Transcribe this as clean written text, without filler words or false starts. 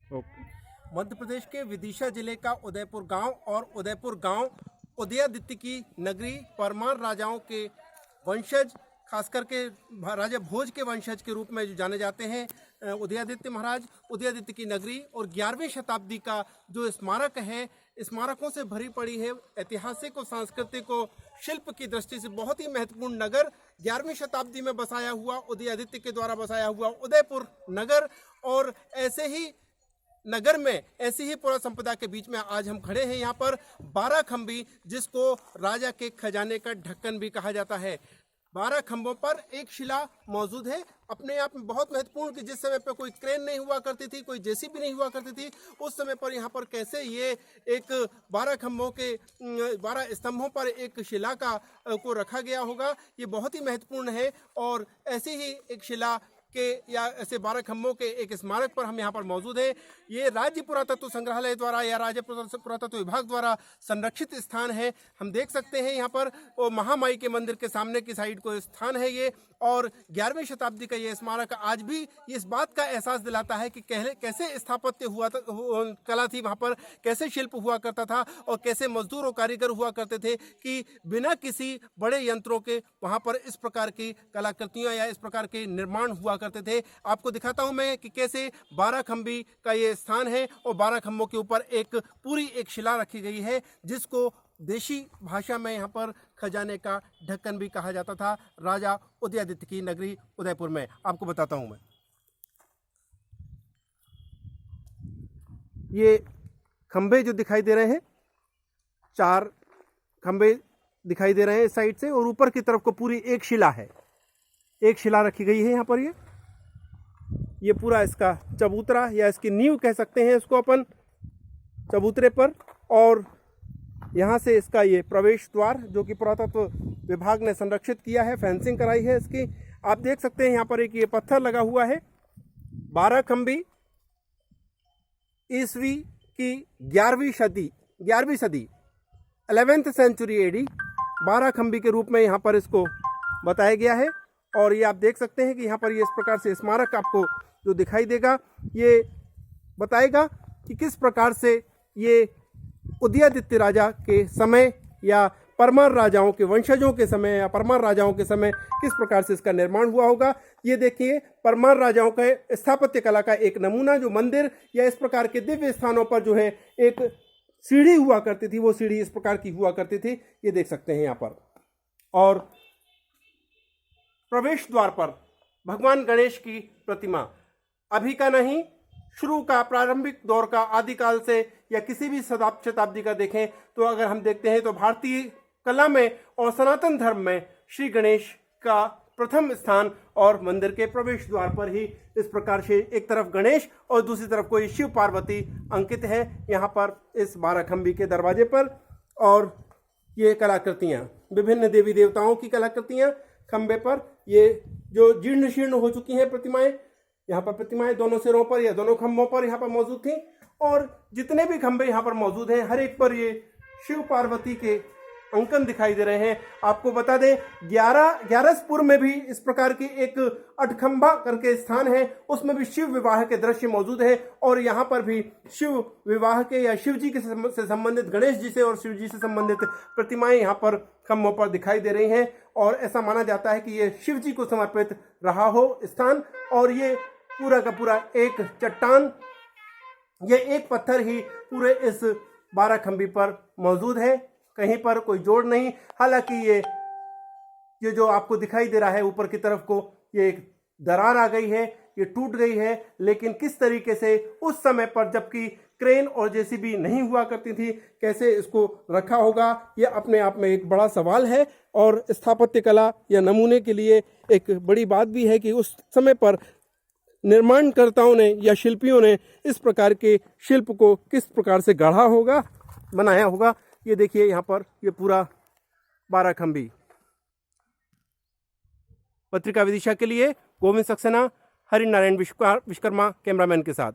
Okay. Madhya Pradesh के विदिशा जिले का उदयपुर गांव और उदयपुर गांव उदयादित्य की नगरी, परमार राजाओं के वंशज, खास करके राजा भोज के वंशज के रूप में जो जाने जाते हैं उदयादित्य महाराज, उदयादित्य की नगरी। और 11वीं शताब्दी का जो स्मारक है, स्मारकों से भरी पड़ी है, ऐतिहासिक और सांस्कृतिक और शिल्प की दृष्टि से बहुत ही महत्वपूर्ण नगर, 11वीं शताब्दी में बसाया हुआ, उदयादित्य के द्वारा बसाया हुआ उदयपुर नगर। और ऐसे ही नगर में, ऐसी ही पुरा संपदा के बीच में आज हम खड़े हैं। यहाँ पर 12 खंबी, जिसको राजा के खजाने का ढक्कन भी कहा जाता है, 12 खंभों पर एक शिला मौजूद है, अपने आप में बहुत महत्वपूर्ण। कि जिस समय पर कोई क्रेन नहीं हुआ करती थी, कोई जेसीबी नहीं हुआ करती थी, उस समय पर यहाँ पर कैसे ये एक 12 खंभों के 12 स्तंभों पर एक शिला का को रखा गया होगा, ये बहुत ही महत्वपूर्ण है। और ऐसी ही एक शिला के या ऐसे 12 खंभों के एक स्मारक पर हम यहाँ पर मौजूद हैं। ये राज्य पुरातत्व संग्रहालय द्वारा या राज्य पुरातत्व विभाग द्वारा संरक्षित स्थान है। हम देख सकते हैं यहाँ पर वो महामाई के मंदिर के सामने की साइड को स्थान है ये। और 11वीं शताब्दी का ये स्मारक आज भी इस बात का एहसास दिलाता है कि कैसे स्थापत्य हुआ था, कला थी वहाँ पर, कैसे शिल्प हुआ करता था और कैसे मजदूर और कारीगर हुआ करते थे कि बिना किसी बड़े यंत्रों के वहाँ पर इस प्रकार की कलाकृतियाँ या इस प्रकार के निर्माण हुआ करते थे। आपको दिखाता हूँ मैं कि कैसे 12 खंबी का ये स्थान है और 12 खंभों के ऊपर पूरी एक शिला रखी गई है, जिसको देशी भाषा में यहाँ पर खजाने का ढक्कन भी कहा जाता था, राजा उदयादित्य की नगरी उदयपुर में। आपको बताता हूँ मैं, ये खंबे जो दिखाई दे रहे हैं, 4 खंबे दिखाई दे रहे हैं इस साइड से, और ऊपर की तरफ को पूरी एक शिला है, एक शिला रखी गई है यहाँ पर। ये पूरा इसका चबूतरा या इसकी नींव कह सकते हैं इसको अपन, चबूतरे पर। और यहाँ से इसका ये प्रवेश द्वार जो कि पुरातत्व विभाग ने संरक्षित किया है, फेंसिंग कराई है इसकी। आप देख सकते हैं यहाँ पर एक ये पत्थर लगा हुआ है, 12 खंबी, ईस्वी की 11वीं सदी 11th सेंचुरी एडी, 12 खंबी के रूप में यहाँ पर इसको बताया गया है। और ये आप देख सकते हैं कि यहाँ पर ये इस प्रकार से स्मारक आपको जो दिखाई देगा, ये बताएगा कि किस प्रकार से ये उदयादित्य राजा के समय या परमार राजाओं के वंशजों के समय या परमार राजाओं के समय किस प्रकार से इसका निर्माण हुआ होगा। ये देखिए, परमार राजाओं के स्थापत्य कला का एक नमूना, जो मंदिर या इस प्रकार के दिव्य स्थानों पर जो है एक सीढ़ी हुआ करती थी, वो सीढ़ी इस प्रकार की हुआ करती थी, ये देख सकते हैं यहाँ पर। और प्रवेश द्वार पर भगवान गणेश की प्रतिमा, अभी का नहीं, शुरू का, प्रारंभिक दौर का, आदिकाल से या किसी भी शताब्दी का देखें तो अगर हम देखते हैं तो भारतीय कला में और सनातन धर्म में श्री गणेश का प्रथम स्थान, और मंदिर के प्रवेश द्वार पर ही इस प्रकार से एक तरफ गणेश और दूसरी तरफ कोई शिव पार्वती अंकित है यहाँ पर इस 12 खंबी के दरवाजे पर। और ये कलाकृतियाँ, विभिन्न देवी देवताओं की कलाकृतियाँ खंबे पर, ये जो जीर्ण शीर्ण हो चुकी हैं प्रतिमाएं, यहाँ पर प्रतिमाएं दोनों सिरों पर या दोनों खंभों पर यहाँ पर मौजूद थी। और जितने भी खंबे यहाँ पर मौजूद हैं, हर एक पर ये शिव पार्वती के अंकन दिखाई दे रहे हैं। आपको बता दें, 11सपुर में भी इस प्रकार की एक अठखंबा करके स्थान है, उसमें भी शिव विवाह के दृश्य मौजूद है। और यहाँ पर भी शिव विवाह के या शिव जी से संबंधित, गणेश जी से और शिव जी से संबंधित प्रतिमाएं यहाँ पर खंभों पर दिखाई दे रही हैं। और ऐसा माना जाता है कि ये शिव जी को समर्पित रहा हो स्थान। और ये पूरा का पूरा एक चट्टान, ये एक पत्थर ही पूरे इस 12 खंबी पर मौजूद है, कहीं पर कोई जोड़ नहीं। हालांकि ये जो आपको दिखाई दे रहा है ऊपर की तरफ को, ये एक दरार आ गई है, ये टूट गई है, लेकिन किस तरीके से उस समय पर जबकि क्रेन और जेसीबी नहीं हुआ करती थी, कैसे इसको रखा होगा, ये अपने आप में एक बड़ा सवाल है। और स्थापत्य कला या नमूने के लिए एक बड़ी बात भी है कि उस समय पर निर्माणकर्ताओं ने या शिल्पियों ने इस प्रकार के शिल्प को किस प्रकार से गढ़ा होगा, बनाया होगा। ये देखिए यहाँ पर ये पूरा 12 खंबी। पत्रिका विदिशा के लिए गोविंद सक्सेना, हरिनारायण विश्वकर्मा कैमरामैन के साथ।